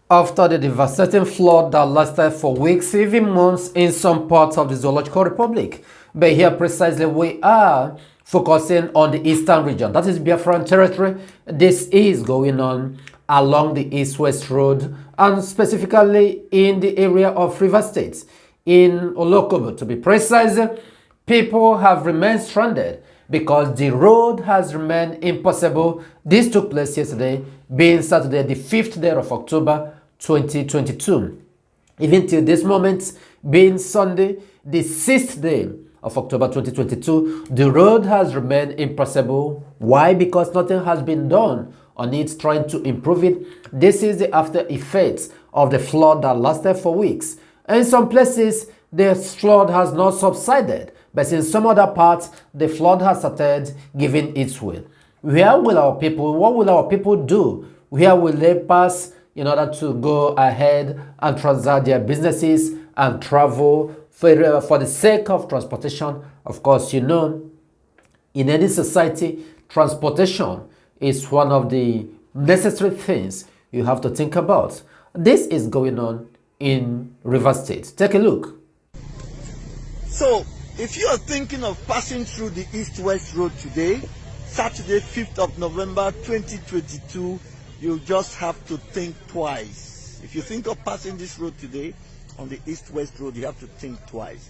After the devastating flood that lasted for weeks, even months in some parts of the Zoological Republic. But here precisely we are focusing on the eastern region, that is Biafran territory. This is going on along the east-west road and specifically in the area of River State, in Olokobo to be precise. People have remained stranded because the road has remained impossible. This took place yesterday, being Saturday, the 5th day of October 2022. Even till this moment, being Sunday, the 6th day of October 2022, the road has remained impossible. Why? Because nothing has been done on it trying to improve it. This is the after effects of the flood that lasted for weeks. In some places, the flood has not subsided, but in some other parts, the flood has started giving its way. Where will our people, what will our people do? Where will they pass in order to go ahead and transact their businesses and travel for the sake of transportation? Of course, you know, in any society, transportation is one of the necessary things you have to think about. This is going on in River State. Take a look. So, if you are thinking of passing through the east-west road today, Saturday, 5th of November 2022, you just have to think twice. If you think of passing this road today on the east-west road, you have to think twice.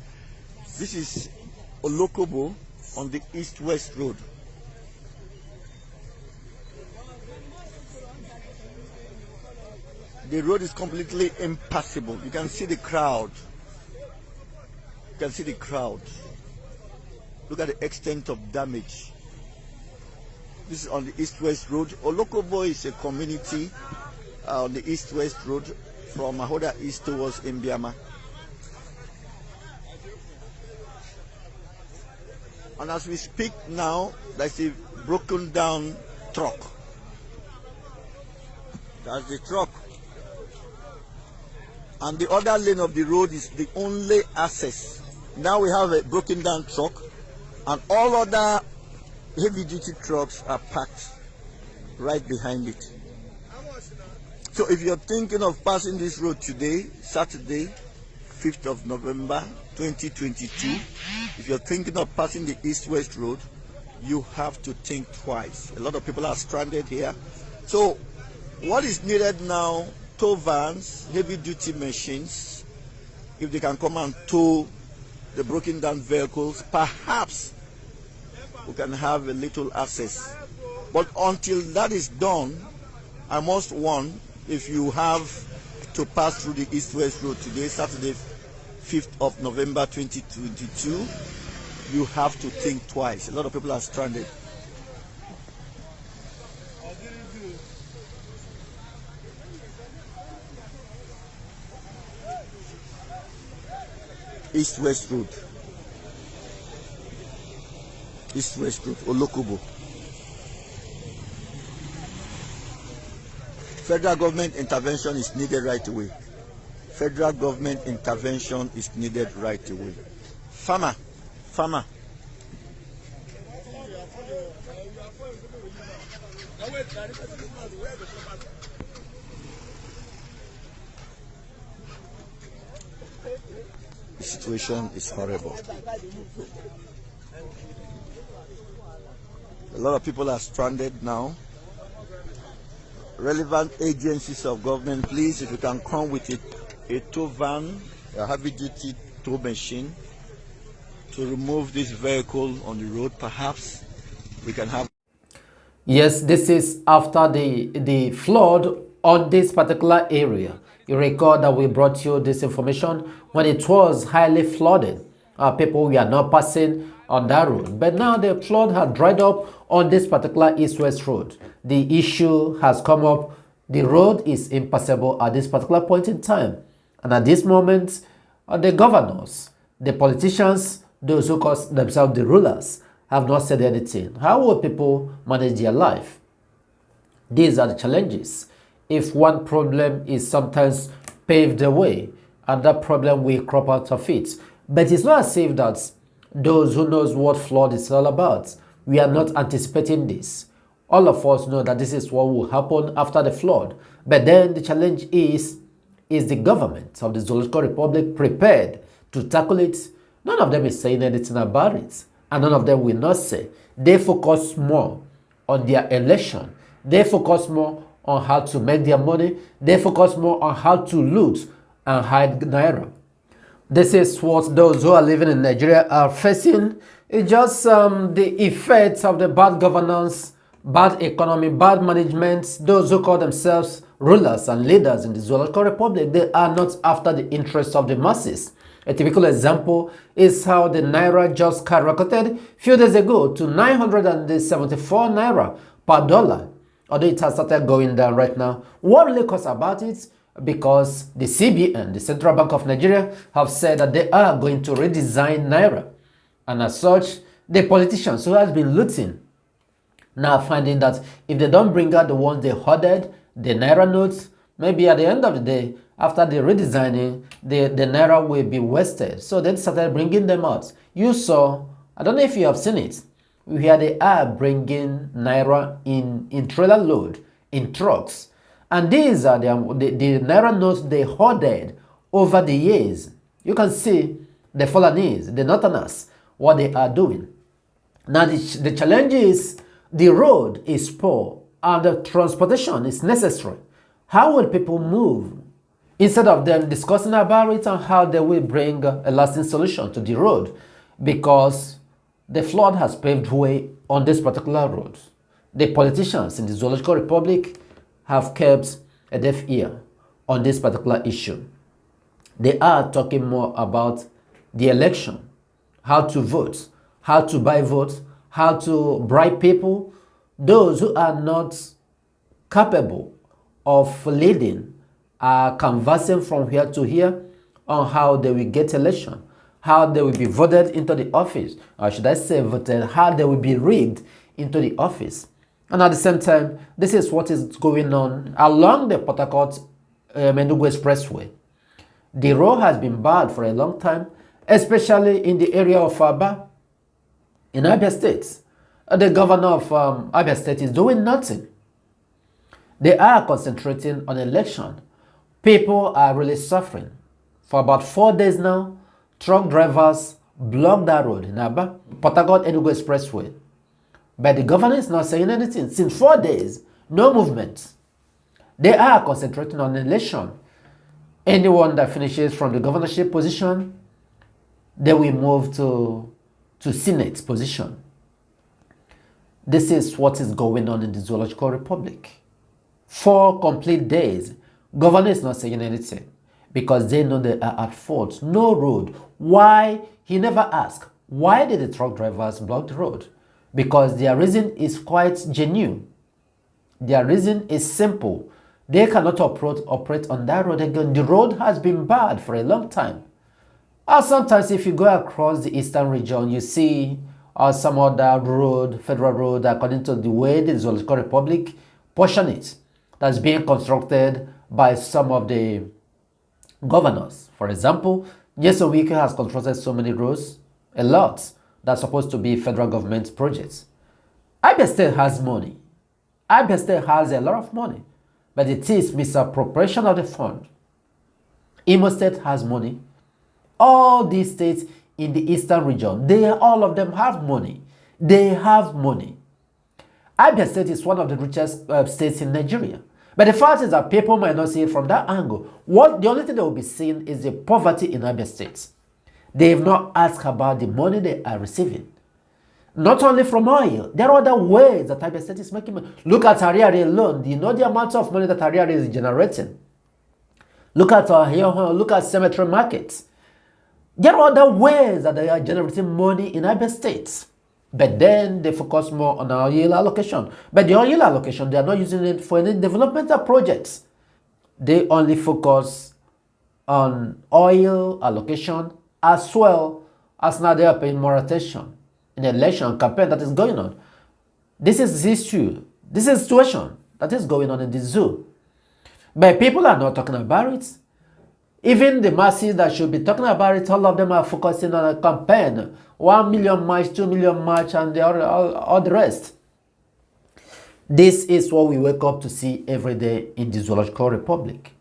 This is Olokobo on the east-west road. The road is completely impassable. You can see the crowd. You can see the crowd. Look at the extent of damage. This is on the east-west road. Olokobo is a community on the east-west road from Ahoda East towards Mbiama. And as we speak now, there's a broken down truck. That's the truck. And the other lane of the road is the only access. Now we have a broken down truck, and all other heavy duty trucks are parked right behind it. So if you're thinking of passing this road today, Saturday, 5th of November 2022, if you're thinking of passing the east-west road, you have to think twice. A lot of people are stranded here. So what is needed now, tow vans, heavy duty machines, if they can come and tow the broken down vehicles, perhaps we can have a little access. But until that is done, I must warn, if you have to pass through the east-west road today, Saturday, 5th of November 2022, you have to think twice. A lot of people are stranded. East-west road. East-west road, Olokobo. Federal government intervention is needed right away. Federal government intervention is needed right away. Farmer. The situation is horrible. A lot of people are stranded now. Relevant agencies of government, please, if you can come with a tow van, a heavy-duty tow machine to remove this vehicle on the road, perhaps we can have. Yes, this is after the flood on this particular area. You recall that we brought you this information when it was highly flooded. People were not passing on that road. But now the flood has dried up on this particular east-west road. The issue has come up. The road is impassable at this particular point in time. And at this moment, the governors, the politicians, those who call themselves the rulers, have not said anything. How will people manage their life? These are the challenges. If one problem is sometimes paved the way, another problem will crop out of it. But it's not as if that those who knows what flood is all about, we are not anticipating this. All of us know that this is what will happen after the flood. But then the challenge is the government of the Zoological Republic prepared to tackle it? None of them is saying anything about it. And none of them will not say. They focus more on their election. They focus more on how to make their money. They focus more on how to loot and hide Naira. This is what those who are living in Nigeria are facing. It's just the effects of the bad governance, bad economy, bad management. Those who call themselves rulers and leaders in the Zoological Republic, they are not after the interests of the masses. A typical example is how the Naira just skyrocketed a few days ago to 974 Naira per dollar. Although it has started going down right now. What really caused about it? Because the CBN, the Central Bank of Nigeria, have said that they are going to redesign Naira. And as such, the politicians who has been looting now finding that if they don't bring out the ones they hoarded, the Naira notes, maybe at the end of the day, after the redesigning, the Naira will be wasted. So they started bringing them out. You saw, I don't know if you have seen it, where they are bringing Naira in trailer load, in trucks. And these are the Naira notes they hoarded over the years. You can see the Fulanese, the Northerners, what they are doing. Now the challenge is the road is poor and the transportation is necessary. How will people move? Instead of them discussing about it and how they will bring a lasting solution to the road, because the flood has paved way on this particular road. The politicians in the Zoological Republic have kept a deaf ear on this particular issue. They are talking more about the election, how to vote, how to buy votes, how to bribe people, those who are not capable of leading are conversing from here to here on how they will get election, how they will be voted into the office, or should I say voted, how they will be rigged into the office. And at the same time, this is what is going on along the Port Harcourt Enugu Expressway. The road has been bad for a long time, especially in the area of Aba, in Abia State. The governor of Abia State is doing nothing. They are concentrating on election. People are really suffering. For about 4 days now, truck drivers blocked that road in Aba, Port Harcourt Enugu Expressway. But the governor is not saying anything. Since 4 days, no movement. They are concentrating on election. Anyone that finishes from the governorship position, they will move to Senate position. This is what is going on in the Zoological Republic. 4 complete days, governor is not saying anything because they know they are at fault. No road. Why? He never asked. Why did the truck drivers block the road? Because their reason is quite genuine. Their reason is simple. They cannot operate on that road again. The road has been bad for a long time. Or sometimes if you go across the eastern region, you see some other road, federal road, according to the way the Zoological Republic portion it, that's being constructed by some of the governors. For example, Jason Wike has constructed so many roads, a lot, that's supposed to be federal government projects. Abia State has money. Abia State has a lot of money, but it is misappropriation of the fund. Imo State has money. All these states in the eastern region, all of them have money. They have money. Abia State is one of the richest states in Nigeria. But the fact is that people might not see it from that angle. The only thing they will be seeing is the poverty in Abia State. They have not asked about the money they are receiving. Not only from oil, there are other ways that Abia State is making money. Look at Ariari alone. Do you know the amount of money that Ariari is generating? Look at look at cemetery markets. There are other ways that they are generating money in Abia State. But then they focus more on oil allocation. But the oil allocation, they are not using it for any developmental projects. They only focus on oil allocation as well as now they are paying more attention in the election campaign that is going on. This is the issue. This is the situation that is going on in the zoo. But people are not talking about it. Even the masses that should be talking about it, all of them are focusing on a campaign. 1 million march, 2 million march, and all the rest. This is what we wake up to see every day in the Zoological Republic.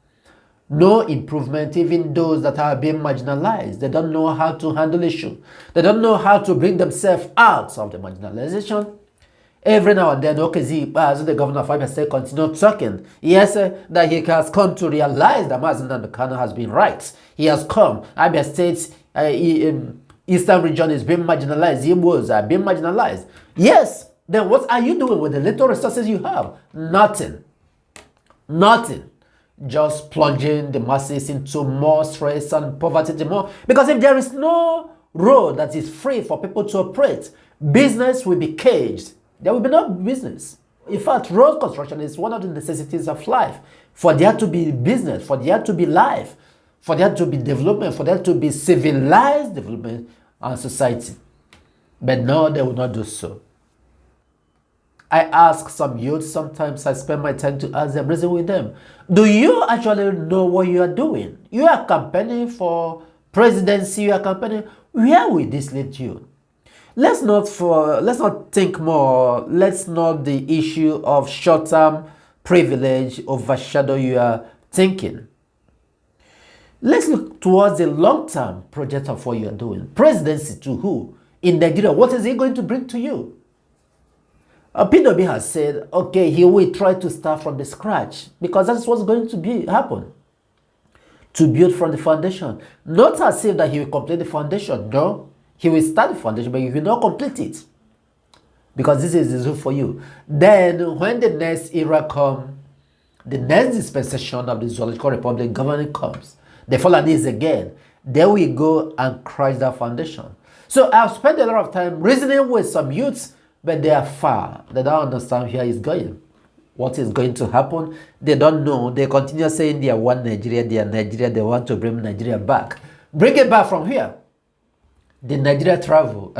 No improvement, even those that are being marginalized. They don't know how to handle issue. They don't know how to bring themselves out of the marginalization. Every now and then, Okezie, as the governor of Abia State, continued talking. Yes, that he has come to realize that Mazen Nambekano has been right. He has come. Abia State's eastern region is being marginalized. Igbos are being marginalized. Yes, then what are you doing with the little resources you have? Nothing. Nothing. Just plunging the masses into more stress and poverty the more. Because if there is no road that is free for people to operate, business will be caged. There will be no business. In fact, road construction is one of the necessities of life. For there to be business, for there to be life, for there to be development, for there to be civilized development and society. But no, they will not do so. I ask some youth, sometimes I spend my time to ask them, reason with them. Do you actually know what you are doing? You are campaigning for presidency, you are campaigning. Where will this lead you? Let's not think more. Let's not the issue of short-term privilege overshadow your thinking. Let's look towards the long-term project of what you are doing. Presidency to who? In Nigeria, what is it going to bring to you? PWB has said, okay, he will try to start from the scratch because that's what's going to happen. To build from the foundation. Not as if that he will complete the foundation. No. He will start the foundation, but he will not complete it. Because this is the zone for you. Then, when the next era comes, the next dispensation of the Zoological Republic governing comes, the Fulanis again, there we go and crash that foundation. So I've spent a lot of time reasoning with some youths, but they are far. They don't understand where it's going. What is going to happen? They don't know. They continue saying they are one Nigeria, they are Nigeria, they want to bring Nigeria back. Bring it back from here. The Nigeria travel.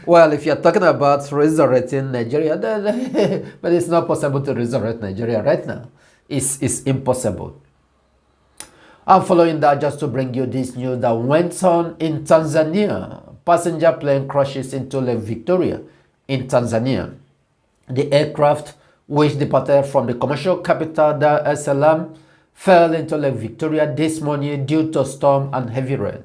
Well, if you're talking about resurrecting Nigeria, then but it's not possible to resurrect Nigeria right now. It's impossible. I'm following that just to bring you this news that went on in Tanzania. Passenger plane crashes into Lake Victoria in Tanzania. The aircraft, which departed from the commercial capital Dar es Salaam, fell into Lake Victoria this morning due to storm and heavy rain.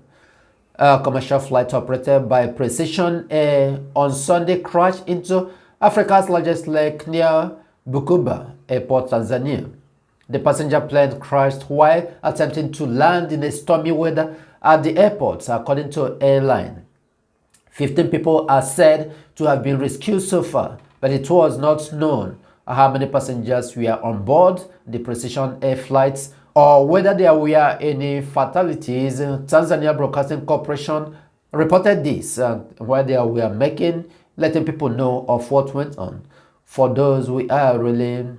A commercial flight operated by Precision Air on Sunday crashed into Africa's largest lake near Bukoba Airport, Tanzania. The passenger plane crashed while attempting to land in a stormy weather at the airport, according to airline. 15 people are said to have been rescued so far, but it was not known how many passengers were on board the Precision Air flights or whether there were any fatalities. Tanzania Broadcasting Corporation reported this where they were letting people know of what went on. For those, we are really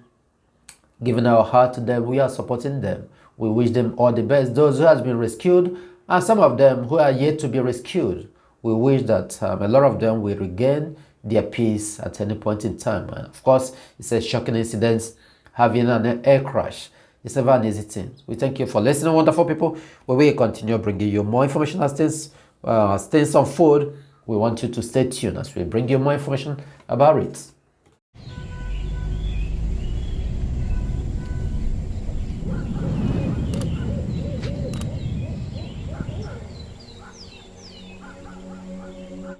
giving our heart to them. We are supporting them. We wish them all the best. Those who have been rescued and some of them who are yet to be rescued, we wish that a lot of them will regain their peace at any point in time. And of course, it's a shocking incident having an air crash. It's never an easy thing. We thank you for listening, wonderful people. We will continue bringing you more information as things unfold. We want you to stay tuned as we bring you more information about it.